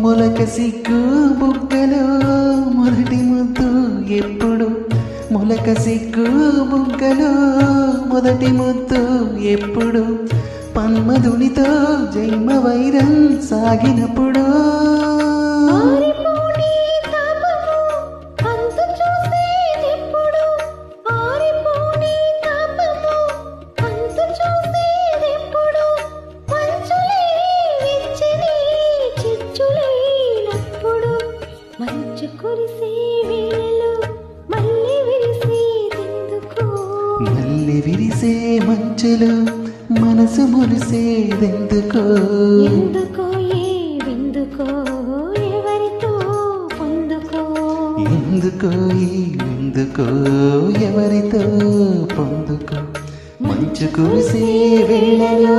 మొలక సిగ్గు బుగ్గలో మొదటి ముద్దు ఎప్పుడు మొలక సిగ్గు బుగ్గలో మొదటి ముద్దు ఎప్పుడు పన్మధునితో జన్మ వైరం సాగినప్పుడు మళ్ళీ విరిసే మంచులు మనసు మురిసేదెందుకో ఎందుకో విందుకో ఎవరితో పొందుకో ఎందుకో విందుకో ఎవరితో పొందుకో మంచు కురిసే వేళలో